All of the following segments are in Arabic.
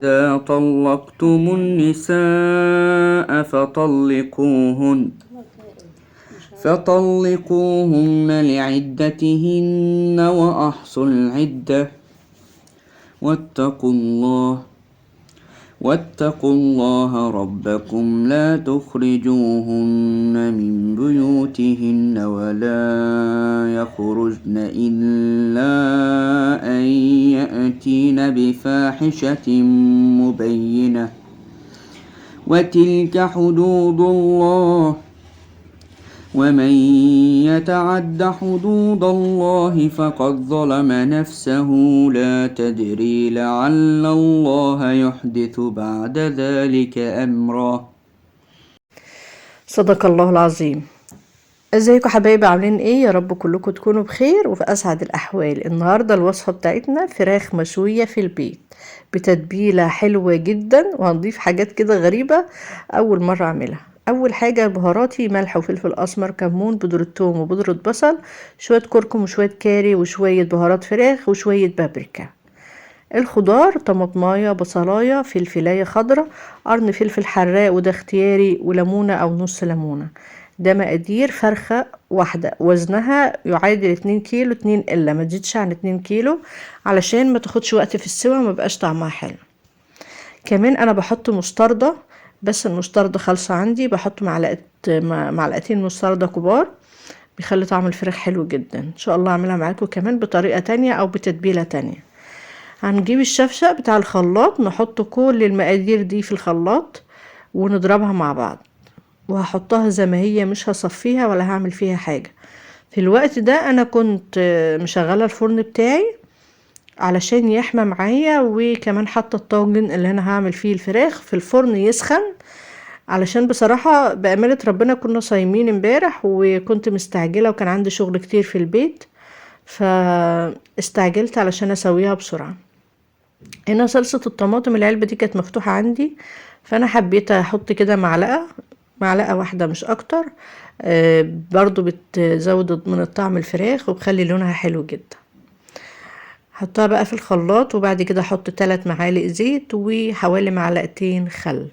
إذا طلقتم النساء فطلقوهن لعدتهن وأحصوا العدة واتقوا الله ربكم لا تخرجوهن من بيوتهن ولا يخرجن إلا أن يأتين بفاحشة مبينة وتلك حدود الله ومن يتعد حدود الله فقد ظلم نفسه لا تدري لعل الله يحدث بعد ذلك أمرا. صدق الله العظيم. ازيكم حبايبي، عاملين ايه؟ يا رب كلكم تكونوا بخير وفي اسعد الاحوال. النهارده الوصفه بتاعتنا فراخ مشويه في البيت بتتبيله حلوه جدا، وهنضيف حاجات كده غريبه اول مره اعملها. اول حاجه بهاراتي: ملح وفلفل اسمر، كمون، بودره ثوم وبودره بصل، شويه كركم وشويه كاري وشويه بهارات فراخ وشويه بابريكا. الخضار: طماطمايه، بصلايه، فلفلايه خضراء، قرن فلفل حراق وده اختياري، وليمونه او نص ليمونه. ده مقادير فرخة واحدة وزنها يعادل 2 كيلو 2 إلا ما تزيدش عن 2 كيلو، علشان ما تاخدش وقت في السوا وما بقاش طعمها حلو. كمان انا بحط مستردة، بس المستردة خالصة عندي، بحط معلقتين مستردة كبار، بيخلي طعم الفراخ حلو جدا. ان شاء الله اعملها معاكم كمان بطريقة تانية او بتتبيلة تانية. هنجيب الشفشق بتاع الخلاط، نحط كل المقادير دي في الخلاط ونضربها مع بعض، وهحطها زي ما هي، مش هصفيها ولا هعمل فيها حاجة. في الوقت ده انا كنت مشغلة الفرن بتاعي علشان يحمى معايا، وكمان حاطة الطاجن اللي انا هعمل فيه الفراخ في الفرن يسخن، علشان بصراحة بأمانة ربنا كنا صايمين امبارح وكنت مستعجلة وكان عندي شغل كتير في البيت، فاستعجلت علشان اسويها بسرعة. هنا صلصة الطماطم العلبة دي كانت مفتوحة عندي، فانا حبيت احط كده معلقة واحدة مش اكتر. برضو بتزود من الطعم الفراخ وبخلي لونها حلو جدا. حطها بقى في الخلاط، وبعد كده احط 3 معالق زيت وحوالي معلقتين خل.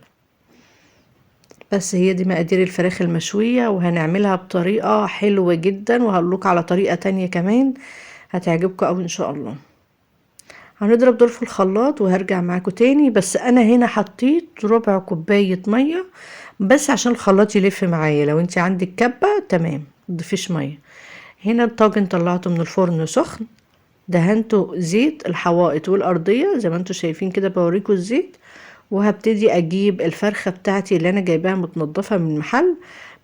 بس هي دي مقادير الفراخ المشوية، وهنعملها بطريقة حلوة جدا، وهقولك على طريقة تانية كمان هتعجبكم اوي ان شاء الله. هنضرب دول في الخلاط وهرجع معاكم تاني، بس انا هنا حطيت ربع كوباية مية بس عشان الخلاط يلف معايا. لو انت عندك كبة تمام متضيفيش مية. هنا الطاجن طلعته من الفرن سخن، دهنته زيت الحوائط والارضية زي ما انتوا شايفين كده، بوريكم الزيت. وهبتدي اجيب الفرخة بتاعتي اللي انا جايباها متنضفة من محل،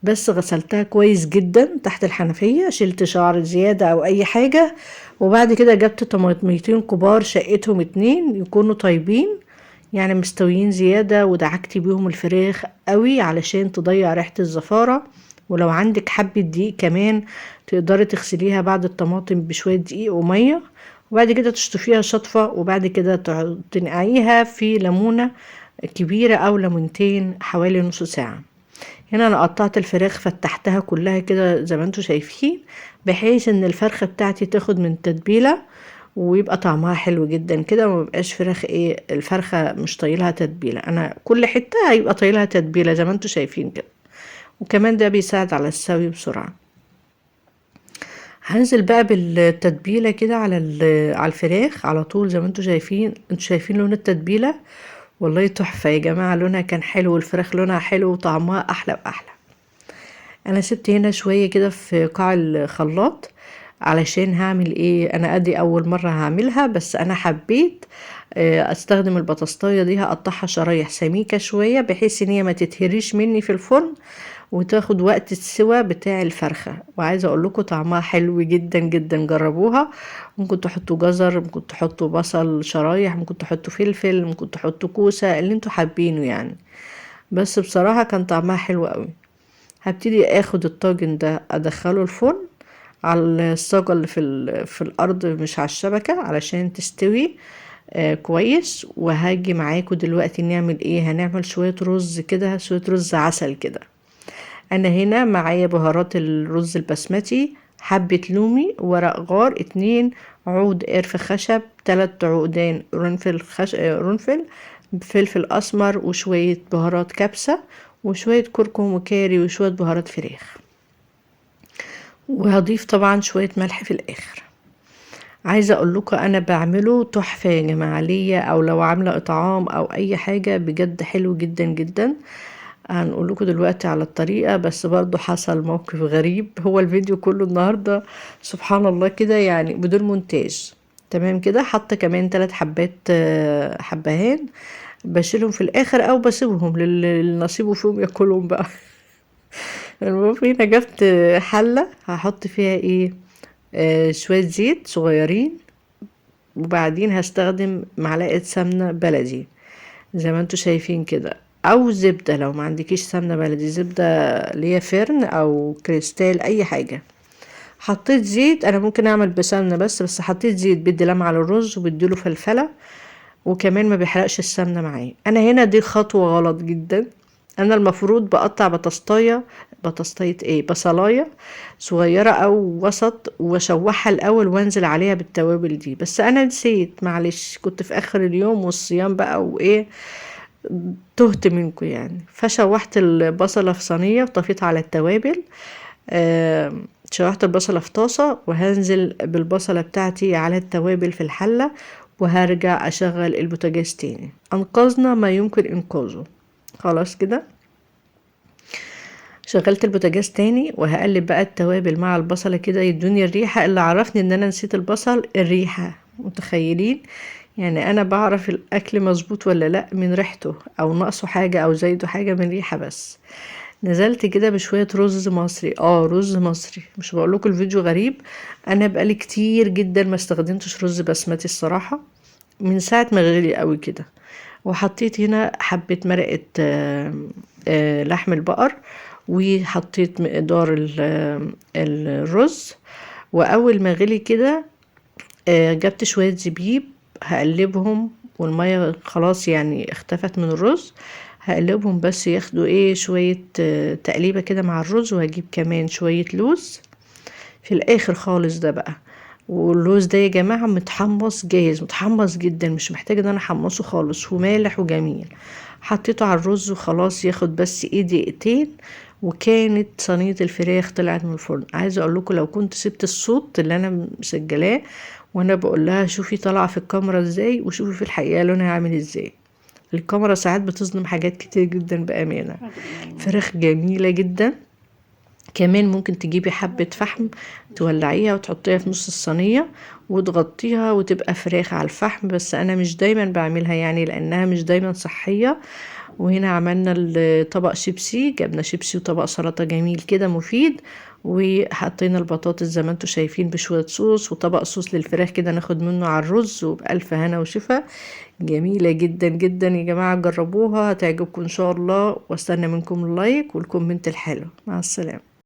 بس غسلتها كويس جدا تحت الحنفية، شلت شعر زيادة او اي حاجة. وبعد كده جبت طماطميتين كبار، شقتهم 2 يكونوا طيبين يعني مستويين زيادة، ودعكتي بيهم الفراخ قوي علشان تضيع ريحة الزفارة. ولو عندك حبة دقيق كمان تقدري تغسليها بعد الطماطم بشوية دقيق ومية، وبعد كده تشطفيها شطفة، وبعد كده تنقعيها في ليمونة كبيرة او ليمونتين حوالي نص ساعة. هنا انا قطعت الفراخ فتحتها كلها كده زي ما انتوا شايفين، بحيث ان الفرخة بتاعتي تاخد من تتبيلة ويبقى طعمها حلو جدا كده، وما بقاش فراخ ايه الفرخة مش طايلها تتبيلة. انا كل حتة هيبقى طايلها تتبيلة زي ما انتوا شايفين كده، وكمان ده بيساعد على السوي بسرعة. هنزل بقى بالتتبيلة كده على الفراخ على طول زي ما انتوا شايفين لون التتبيلة. والله تحفة يا جماعة، لونها كان حلو والفراخ لونها حلو وطعمها احلى واحلى. انا سبت هنا شوية كده في قاع الخلاط علشان هعمل ايه، انا ادي اول مرة هعملها، بس انا حبيت استخدم البطاطاية دي، هقطعها شرايح سميكة شوية بحيث ان هي ما تتهريش مني في الفرن وتاخد وقت السوا بتاع الفرخة. وعايزة اقول لكم طعمها حلو جدا جدا، جربوها. ممكن تحطوا جزر، ممكن تحطوا بصل شرايح، ممكن تحطوا فلفل، ممكن تحطوا كوسة، اللي انتوا حابينه يعني. بس بصراحة كان طعمها حلو قوي. هبتدي اخد الطاجن ده ادخله الفرن على الصاجة اللي في الارض مش على الشبكة علشان تستوي كويس. وهاجي معاكم دلوقتي نعمل ايه، هنعمل شوية رز كده، شوية رز عسل كده. انا هنا معايا بهارات الرز البسمتي: حبة لومي، ورق غار 2 عود قرفة خشب، 3 عودان قرنفل فلفل اسمر وشوية بهارات كبسة وشوية كركم وكاري وشوية بهارات فراخ، وهضيف طبعا شوية ملح في الاخر. عايزة اقول لكم انا بعمله تحفة يا جماعة ليا، او لو عاملة اطعام او اي حاجة بجد حلو جدا جدا. هنقول لكم دلوقتي على الطريقة، بس برضو حصل موقف غريب. هو الفيديو كله النهاردة سبحان الله كده يعني بدون مونتاج. تمام كده. حاطة كمان 3 حبات حبهان بشيلهم في الاخر او بسيبهم للنصيب فيهم ياكلهم بقى. المهم هنا جبت حلة هحط فيها ايه شوية زيت صغيرين، وبعدين هستخدم معلقة سمنة بلدي زي ما انتوا شايفين كده، او زبدة لو ما عندكيش سمنة بلدي، زبدة اللي هي فرن او كريستال اي حاجة. حطيت زيت، انا ممكن اعمل بسمنة بس حطيت زيت بيدي لمعة على الرز وبيديله فلفلة، وكمان ما بيحرقش السمنة معايا. انا هنا دي خطوة غلط جدا. انا المفروض بقطع بطاطاية ايه بصلاية صغيرة او وسط واشوحها الاول وانزل عليها بالتوابل دي، بس انا نسيت معلش، كنت في اخر اليوم والصيام بقى وايه تهت منكم يعني. فشوحت البصلة في صينية وطفيت على التوابل. شوحت البصلة في طاسة وهنزل بالبصلة بتاعتي على التوابل في الحلة، وهرجع اشغل البوتاجاز تاني. انقذنا ما يمكن انقاذه. خلاص كده شغلت البوتاجاز تاني وهقلب بقى التوابل مع البصلة كده يدوني الريحة. اللي عرفني ان انا نسيت البصل الريحة، متخيلين؟ يعني انا بعرف الاكل مظبوط ولا لا من ريحته، او ناقصه حاجة او زايده حاجة من ريحة بس. نزلت كده بشوية رز مصري، رز مصري. مش بقولكوا الفيديو غريب، انا بقالي كتير جدا ما استخدمتش رز بسمتي الصراحة من ساعة ما غلي قوي كده. وحطيت هنا حبة مرقة لحم البقر، وحطيت مقدار الرز. واول ما غلي كده جبت شوية زبيب هقلبهم، والمية خلاص يعني اختفت من الرز. هقلبهم بس ياخدوا ايه شوية تقليبة كده مع الرز، وهجيب كمان شوية لوز في الاخر خالص ده بقى. واللوز ده يا جماعة متحمص جاهز، متحمص جدا، مش محتاجة ان انا احمصه خالص، ومالح وجميل. حطيته على الرز وخلاص ياخد بس ايه دقيقتين، وكانت صينية الفراخ طلعت من الفرن. عايزة اقول لكم لو كنت سبت الصوت اللي انا مسجلاه وانا بقول لها شوفي طالعة في الكاميرا ازاي وشوفي في الحقيقة لونها عامل ازاي. الكاميرا ساعات بتظلم حاجات كتير جدا بأمانة. فراخ جميلة جدا. كمان ممكن تجيبي حبة فحم تولعيها وتحطيها في نص الصينية وتغطيها وتبقى فراخ على الفحم، بس انا مش دايما بعملها يعني لانها مش دايما صحية. وهنا عملنا طبق شيبسي، جبنا شيبسي وطبق سلطة جميل كده مفيد، وحطينا البطاطس زي ما انتوا شايفين بشوية صوص، وطبق صوص للفراخ كده ناخد منه على الرز، وبألف هنا وشفا. جميلة جدا جدا يا جماعة، جربوها هتعجبكم ان شاء الله، واستنى منكم اللايك والكومنت الحلو. مع السلامة.